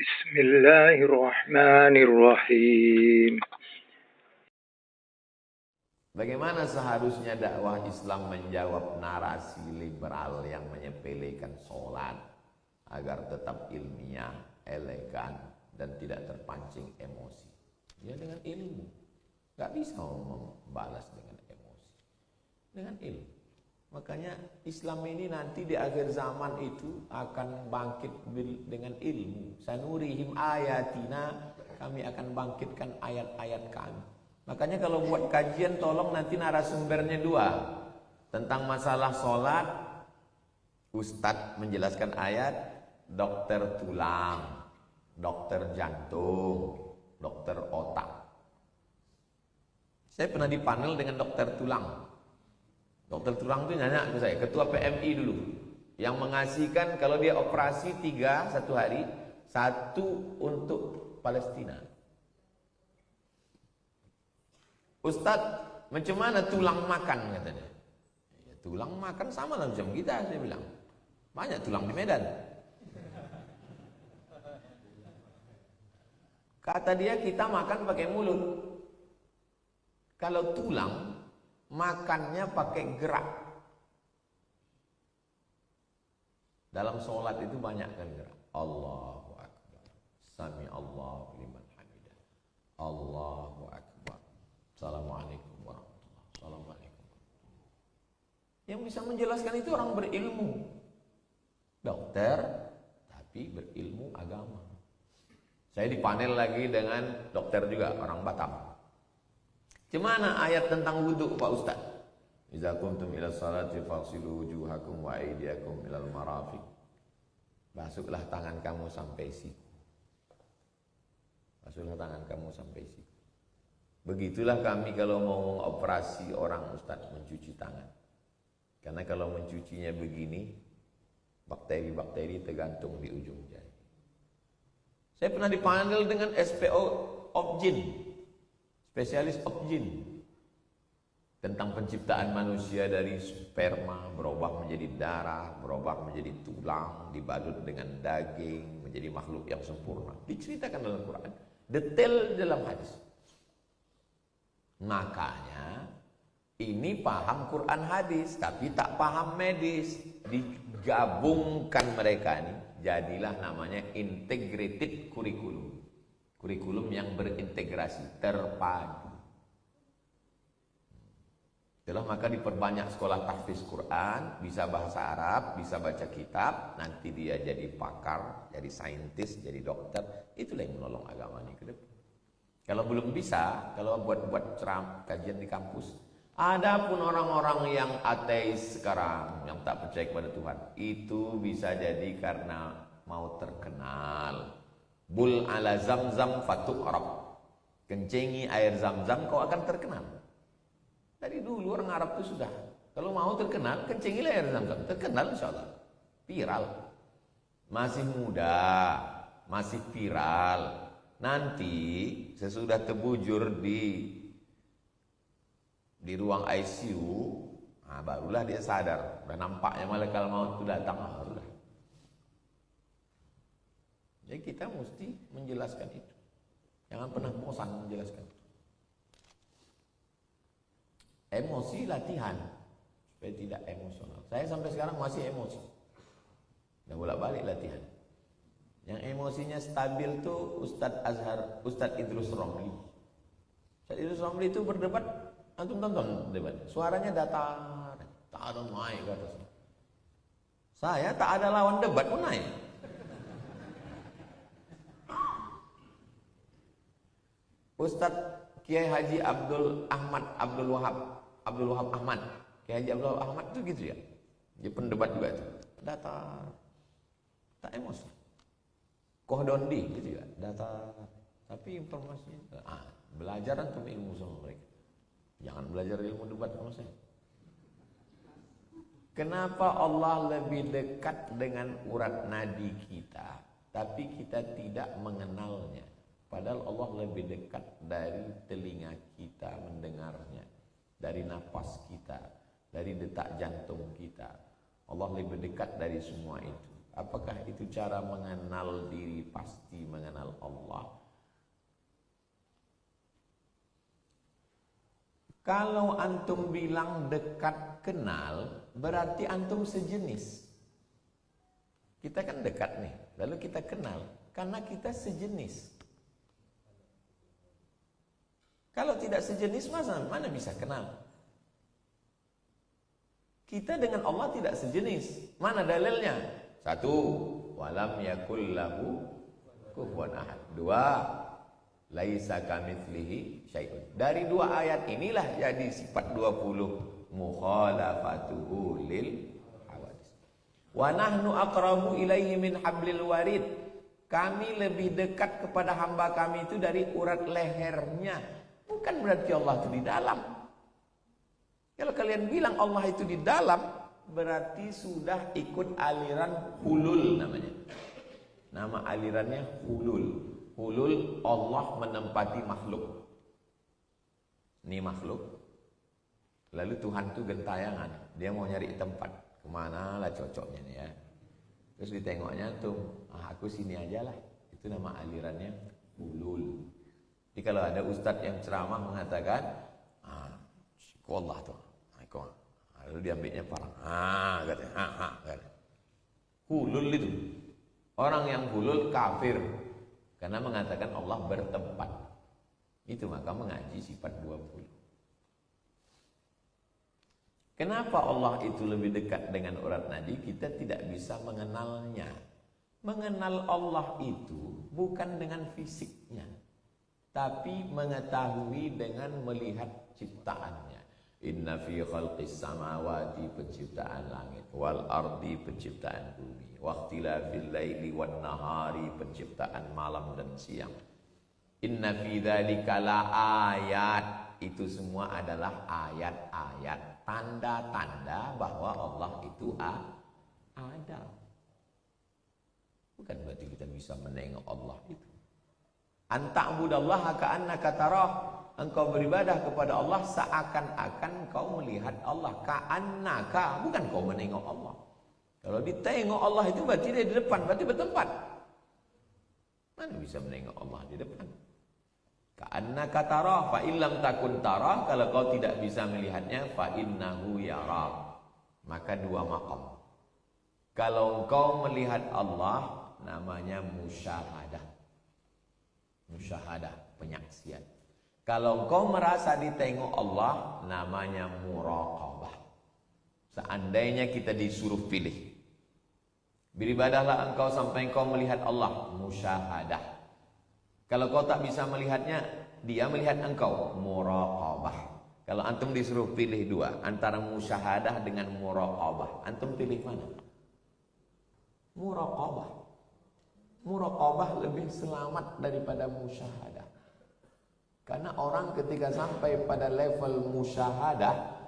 Bismillahirrahmanirrahim. Bagaimana seharusnya dakwah Islam menjawab narasi liberal yang menyepelekan sholat agar tetap ilmiah, elegan, dan tidak terpancing emosi? Ya dengan ilmu. Gak bisa membalas dengan emosi. Dengan ilmu. Makanya Islam ini nanti di akhir zaman itu akan bangkit dengan ilmu. Sanurihim ayatina, kami akan bangkitkan ayat-ayat kami. Makanya kalau buat kajian tolong nanti narasumbernya dua. Tentang masalah sholat, Ustadz menjelaskan ayat, dokter tulang, dokter jantung, dokter otak. Saya pernah dipanel dengan dokter tulang. Dokter tulang itu nanya ke saya, ketua PMI dulu, yang mengasihkan kalau dia operasi 3 satu hari, 1 untuk Palestina. Ustadz, macam mana tulang makan katanya? Ya, tulang makan sama lah macam kita, saya bilang. Banyak tulang di Medan. Kata dia kita makan pakai mulut. Kalau tulang makannya pakai gerak. Dalam sholat itu banyak kan gerak. Allahu Akbar. Sami Allahu liman hamidah. Allahu Akbar. Assalamualaikum warahmatullahi wabarakatuh. Assalamualaikum. Yang bisa menjelaskan itu orang berilmu. Dokter, tapi berilmu agama. Saya dipanel lagi dengan dokter juga, orang Batam. Gimana ayat tentang wudhu Pak Ustaz? Idza kuntum ila salati faghsilu wujuhakum wa aydiyakum ilal marafiq. Basuhlah tangan kamu sampai siku. Basuhlah tangan kamu sampai siku. Begitulah kami kalau mau mengoperasi orang Ustaz mencuci tangan. Karena kalau mencucinya begini, bakteri-bakteri tergantung di ujung jari. Saya pernah dipanggil dengan SPO Objin. Spesialis objin tentang penciptaan manusia dari sperma berubah menjadi darah, berubah menjadi tulang, dibalut dengan daging, menjadi makhluk yang sempurna. Diceritakan dalam Quran, detail dalam hadis. Makanya ini paham Quran hadis, tapi tak paham medis. Digabungkan mereka ini, jadilah namanya integrated curriculum. Kurikulum yang berintegrasi, terpadu. Itulah maka diperbanyak sekolah tahfiz Quran, bisa bahasa Arab, bisa baca kitab, nanti dia jadi pakar, jadi saintis, jadi dokter. Itulah yang menolong agama ini ke depan. Kalau belum bisa, kalau buat ceram kajian di kampus, ada pun orang-orang yang ateis sekarang, yang tak percaya kepada Tuhan, itu bisa jadi karena mau terkenal. Bul ala zamzam fatuk Arab. Kencengi air zamzam kau akan terkenal. Dari dulu orang Arab itu sudah. Kalau mau terkenal, kencengilah air zamzam. Terkenal insya Allah. Viral. Masih muda, masih viral. Nanti sesudah terbujur di ruang ICU, nah barulah dia sadar. Udah nampaknya malaikat maut itu datang. Sudah. Jadi kita mesti menjelaskan itu. Jangan pernah bosan menjelaskan itu. Emosi latihan supaya tidak emosional. Saya sampai sekarang masih emosi. Dan bolak-balik latihan. Yang emosinya stabil tuh Ustadz Idrus Romli. Ustadz Idrus Romli itu berdebat, antum tonton debat. Suaranya datar, tak ada naik ke atas. Saya tak ada lawan debat pun naik. Ustadz Kiai Haji Abdul Wahab Ahmad. Kiai Haji Abdul Wahab Ahmad itu gitu ya. Dia pendebat juga itu. Datar. Tak emosi. Kohdondi gitu ya. Datar. Tapi informasinya belajar antum ilmu sama mereka. Jangan belajar ilmu debat sama saya. Kenapa Allah lebih dekat dengan urat nadi kita, tapi kita tidak mengenalnya? Padahal Allah lebih dekat dari telinga kita mendengarnya, dari napas kita, dari detak jantung kita. Allah lebih dekat dari semua itu. Apakah itu cara mengenal diri pasti mengenal Allah? Kalau antum bilang dekat kenal, berarti antum sejenis. Kita kan dekat nih, lalu kita kenal, karena kita sejenis. Kalau tidak sejenis, mana bisa kenal? Kita dengan Allah tidak sejenis. Mana dalilnya? Satu, walam yakul lahu kufuwan ahad. Dua, laisa kamitslihi syai'un. Dari dua ayat inilah jadi sifat 20 mukhalafatuhu lil hawadis. Wa nahnu aqrabu ilaihi min hablil warid. Kami lebih dekat kepada hamba kami itu dari urat lehernya. Bukan berarti Allah itu di dalam. Kalau kalian bilang Allah itu di dalam, berarti sudah ikut aliran hulul namanya. Nama alirannya hulul. Hulul, Allah menempati makhluk. Ini makhluk. Lalu Tuhan itu gentayangan. Dia mau nyari tempat. Kemana lah cocoknya nih ya. Terus ditengoknya tuh, aku sini aja lah. Itu nama alirannya hulul. Jadi kalau ada ustadz yang ceramah mengatakan, Allah tuh. Lalu diambilnya parang. Katanya. Hulul itu. Orang yang hulul kafir. Karena mengatakan Allah bertempat. Itu maka mengaji sifat 20. Kenapa Allah itu lebih dekat dengan urat nadi? Kita tidak bisa mengenalnya. Mengenal Allah itu bukan dengan fisiknya, tapi mengetahui dengan melihat ciptaannya. Inna fi khalqis samawati, penciptaan langit, wal ardi, penciptaan bumi, waqtilafil laili wan nahari, penciptaan malam dan siang. Inna fi dzalika laayat, itu semua adalah ayat-ayat, tanda-tanda bahwa Allah itu ada. Bukan berarti kita bisa menengok Allah itu. Anta'budallaha ka'annaka tarah. Engkau beribadah kepada Allah seakan-akan kau melihat Allah. Ka'annaka, bukan kau menengok Allah. Kalau ditengok Allah itu berarti dia di depan, berarti bertempat. Mana bisa menengok Allah di depan? Ka'annaka tarah, fa illam takun tarah, kalau kau tidak bisa melihatnya, fa innahu yara. Maka dua maqam. Kalau engkau melihat Allah, namanya musyahadah. Musyahadah, penyaksian. Kalau engkau merasa ditengok Allah, namanya muraqabah. Seandainya kita disuruh pilih, beribadahlah engkau sampai engkau melihat Allah, musyahadah. Kalau kau tak bisa melihatnya, dia melihat engkau, muraqabah. Kalau antum disuruh pilih dua, antara musyahadah dengan muraqabah, antum pilih mana? Muraqabah. Muraqabah lebih selamat daripada musyahadah. Karena orang ketika sampai pada level musyahadah,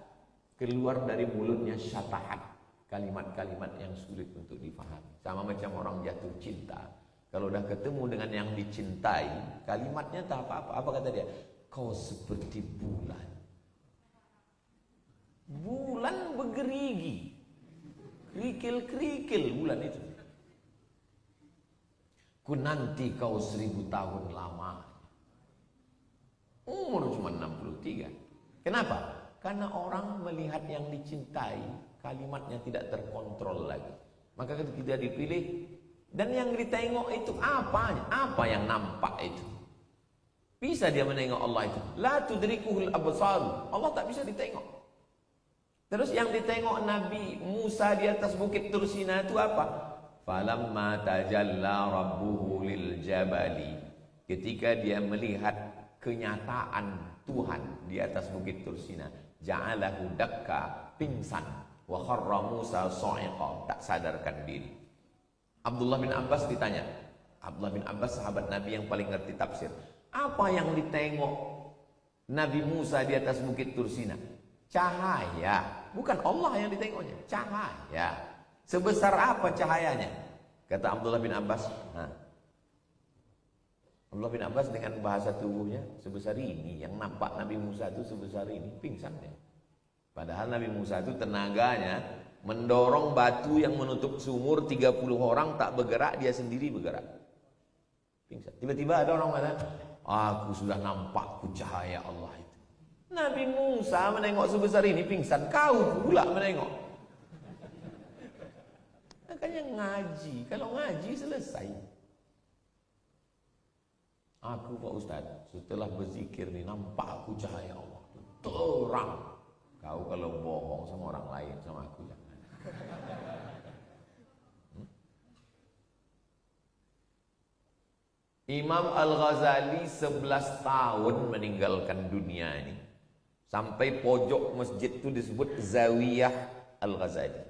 keluar dari mulutnya syatahat, kalimat-kalimat yang sulit untuk difahami. Sama macam orang jatuh cinta. Kalau udah ketemu dengan yang dicintai, kalimatnya tak apa-apa. Apa kata dia? Kau seperti bulan. Bulan bergerigi. Kerikil-kerikil bulan itu. Ku nanti kau 1000 tahun lama. Umur cuma 63. Kenapa? Karena orang melihat yang dicintai, kalimatnya tidak terkontrol lagi. Maka ketika dipilih, dan yang ditengok itu apanya? Apa yang nampak itu? Bisa dia menengok Allah itu? La tudrikuhul absar. Allah tak bisa ditengok. Terus yang ditengok Nabi Musa di atas bukit Tursina itu apa? Falamma tajalla rabbuhu lil jabali. Ketika dia melihat kenyataan Tuhan di atas bukit Tursina, ja'alahu dakka, pingsan, wa kharra Musa sa'iqa, tak sadarkan diri. Abdullah bin Abbas ditanya, Abdullah bin Abbas sahabat Nabi yang paling ngerti tafsir, apa yang ditengok Nabi Musa di atas bukit Tursina? Cahaya, bukan Allah yang ditengoknya, cahaya. Sebesar apa cahayanya? Kata Abdullah bin Abbas, Abdullah bin Abbas dengan bahasa tubuhnya sebesar ini, yang nampak Nabi Musa itu sebesar ini, pingsan ya. Padahal Nabi Musa itu tenaganya Mendorong batu yang menutup sumur 30 orang tak bergerak, dia sendiri bergerak. Pingsan. Tiba-tiba ada orang mengatakan, aku sudah nampak cahaya Allah itu. Nabi Musa menengok sebesar ini pingsan, kau pula menengok. Makanya ngaji, kalau ngaji selesai. Aku Pak Ustaz, setelah berzikir ni nampak aku cahaya Allah. Terang. Kau kalau bohong sama orang lain, sama aku jangan. Imam Al-Ghazali 11 tahun meninggalkan dunia ini. Sampai pojok masjid itu disebut Zawiyah Al-Ghazali.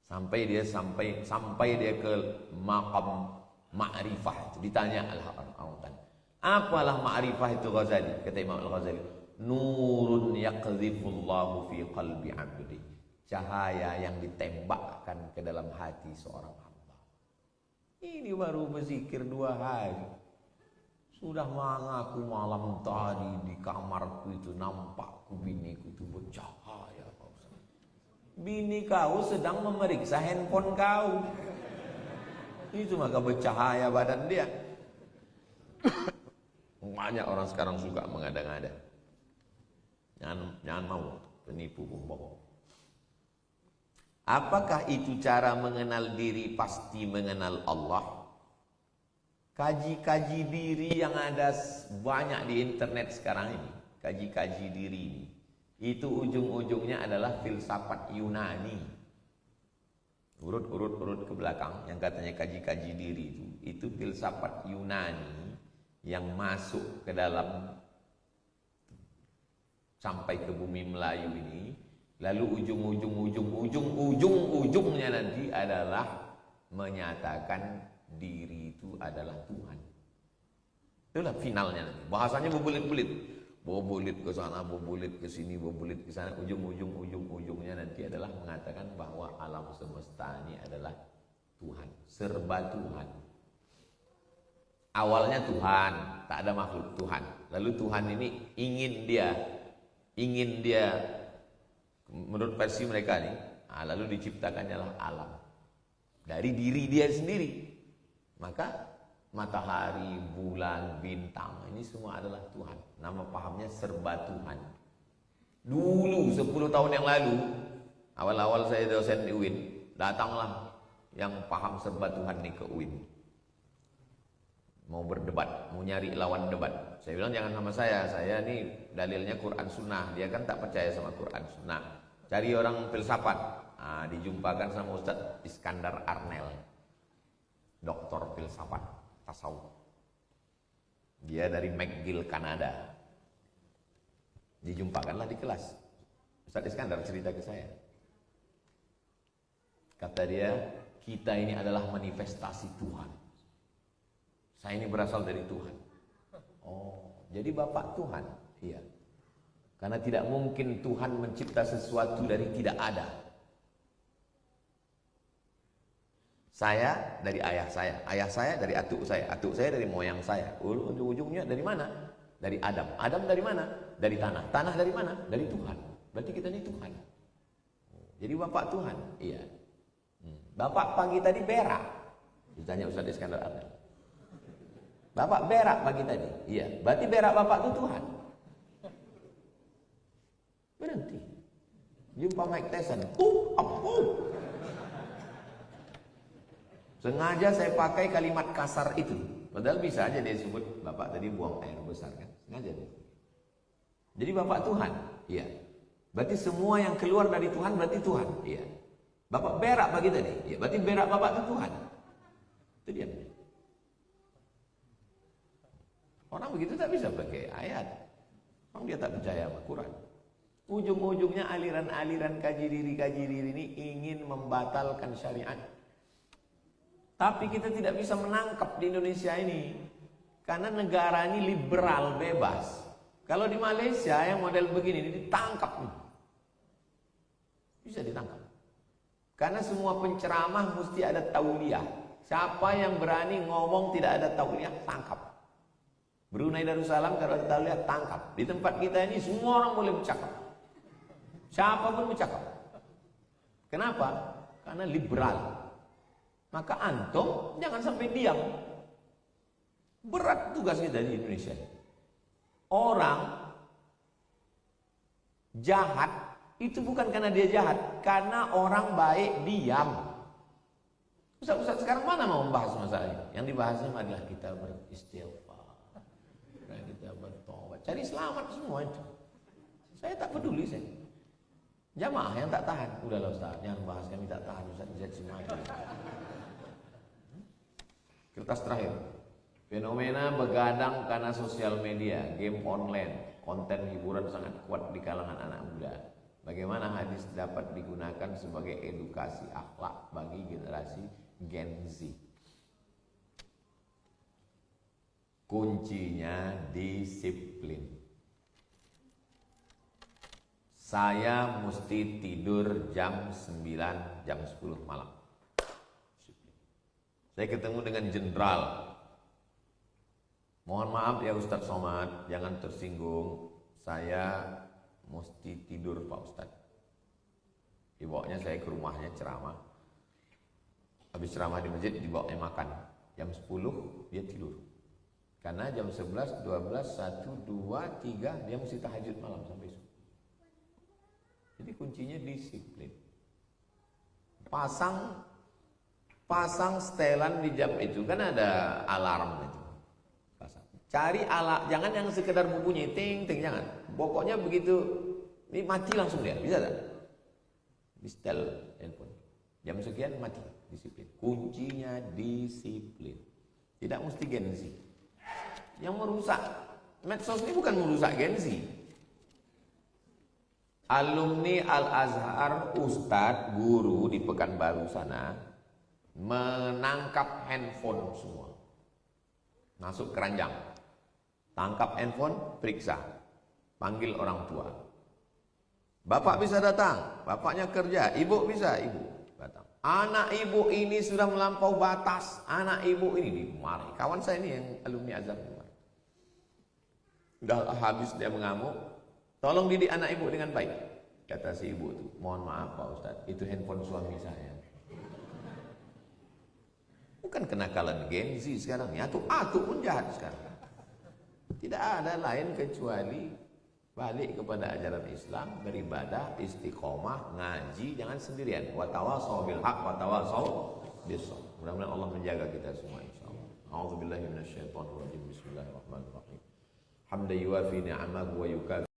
Sampai dia ke maqam ma'rifah. Ditanya Al-Hawtan, apalah ma'rifah itu Ghazali? Kata Imam Al-Ghazali, nurun yaqdhifullahu fi qalbi 'abdi. Cahaya yang ditembakkan ke dalam hati seorang hamba. Ini baru berzikir 2 hari. Sudah mengaku malam tadi di kamarku itu nampakku biniku itu bercahaya. Bini kau sedang memeriksa handphone kau. Itu maka bercahaya badan dia. Banyak orang sekarang suka mengada-ngada. Jangan mau penipu pembohong. Apakah itu cara mengenal diri pasti mengenal Allah? Kaji-kaji diri yang ada banyak di internet sekarang ini, kaji-kaji diri ini, itu ujung-ujungnya adalah filsafat Yunani. Urut ke belakang yang katanya kaji-kaji diri itu filsafat Yunani yang masuk ke dalam sampai ke bumi Melayu ini. Lalu ujung-ujungnya nanti adalah menyatakan diri itu adalah Tuhan. Itulah finalnya nanti. Bahasanya berbelit-belit. Berbelit ke sana, berbelit ke sini, berbelit ke sana. Ujungnya nanti adalah mengatakan bahwa alam semesta ini adalah Tuhan. Serba Tuhan. Awalnya Tuhan, tak ada makhluk Tuhan. Lalu Tuhan ini ingin dia menurut versi mereka nih, lalu diciptakannya alam dari diri dia sendiri. Maka matahari, bulan, bintang ini semua adalah Tuhan. Nama pahamnya serba Tuhan. Dulu 10 tahun yang lalu, awal-awal saya dosen di UIN, datanglah yang paham serba Tuhan nih ke UIN. Mau berdebat, mau nyari lawan debat. Saya bilang jangan sama saya nih dalilnya Quran Sunnah. Dia kan tak percaya sama Quran Sunnah. Cari orang filsafat. Dijumpakan sama Ustadz Iskandar Arnel, doktor filsafat tasawuf. Dia dari McGill, Kanada. Dijumpakanlah di kelas. Ustadz Iskandar cerita ke saya. Kata dia, kita ini adalah manifestasi Tuhan. Saya ini berasal dari Tuhan. Oh, jadi Bapak Tuhan? Iya. Karena tidak mungkin Tuhan mencipta sesuatu dari tidak ada. Saya dari ayah saya dari atuk saya dari moyang saya. Ujung-ujungnya dari mana? Dari Adam. Adam dari mana? Dari tanah. Tanah dari mana? Dari Tuhan. Berarti kita ini Tuhan. Jadi Bapak Tuhan? Iya. Bapak pagi tadi berak. Ditanya Ustaz Iskandar Arnel. Bapak berak pagi tadi? Iya. Berarti berak Bapak itu Tuhan. Berhenti. Jumpa Mike Tyson. Sengaja saya pakai kalimat kasar itu. Padahal bisa aja dia sebut Bapak tadi buang air besar kan. Sengaja dia. Jadi Bapak Tuhan. Iya. Berarti semua yang keluar dari Tuhan berarti Tuhan. Iya. Bapak berak pagi tadi. Iya. Berarti berak Bapak itu Tuhan. Itu dia. Orang begitu tak bisa pakai ayat. Orang dia tak percaya sama Quran. Ujung-ujungnya aliran-aliran kaji diri ini ingin membatalkan syariat. Tapi kita tidak bisa menangkap di Indonesia ini. Karena negara ini liberal, bebas. Kalau di Malaysia yang model begini ditangkap nih. Bisa ditangkap. Karena semua penceramah mesti ada tauliah. Siapa yang berani ngomong tidak ada tauliah, tangkap. Brunei Darussalam kalau ada tauliah, tangkap. Di tempat kita ini semua orang boleh bercakap. Siapa pun bercakap. Kenapa? Karena liberal. Maka antum jangan sampai diam. Berat tugas kita di Indonesia. Orang jahat itu bukan karena dia jahat, karena orang baik diam. Ustaz sekarang mana mau membahas masalah ini? Yang dibahasnya adalah kita beristighfar, kita bertobat, cari selamat semua itu. Saya tak peduli saya. Jamaah yang tak tahan, udahlah Ustaz, jangan bahas kami tak tahan, Ustaz semua. Kertas terakhir. Fenomena begadang karena sosial media, game online, konten hiburan sangat kuat di kalangan anak muda. Bagaimana hadis dapat digunakan sebagai edukasi akhlak bagi generasi Gen Z? Kuncinya disiplin. Saya mesti tidur jam 9, jam 10 malam. Saya ketemu dengan jenderal. Mohon maaf ya Ustadz Somad, jangan tersinggung. Saya mesti tidur Pak Ustadz. Dibawanya saya ke rumahnya ceramah. Habis ceramah di masjid dibawanya makan. Jam 10 dia tidur. Karena jam 11, 12, 1, 2, 3 dia mesti tahajud malam sampai subuh. Jadi kuncinya disiplin. Pasang setelan di jam itu, kan ada alarm itu. Pasang. Cari alat, jangan yang sekedar berbunyi ting ting, jangan. Pokoknya begitu ini mati langsung dia, bisa tak? Di setel handphone. Jam sekian mati, disiplin. Kuncinya disiplin. Tidak mesti gengsi. Yang merusak medsos ini bukan merusak gengsi. Alumni Al-Azhar, ustadz, guru di Pekanbaru sana menangkap handphone semua. Masuk keranjang. Tangkap handphone, periksa. Panggil orang tua. Bapak bisa datang, bapaknya kerja. Ibu bisa, ibu datang. Anak ibu ini sudah melampau batas. Anak ibu ini dimarahi. Kawan saya ini yang alumni Azhar. Udah habis dia mengamuk. Tolong didik anak ibu dengan baik. Kata si ibu itu, mohon maaf Pak Ustadz, itu handphone suami saya. Bukan kenakalan Gen Z sekarang, ya atu pun jahat sekarang. Tidak ada lain kecuali balik kepada ajaran Islam, beribadah, istiqomah, ngaji, jangan sendirian. Wa tawassaw bil haq wa tawassaw bis sabr. Mudah-mudahan Allah menjaga kita semua insyaallah. A'udzubillahi minasyaitonir rajim. Bismillahirrahmanirrahim. Hamdan yuwafi ni'amahu wa yukafi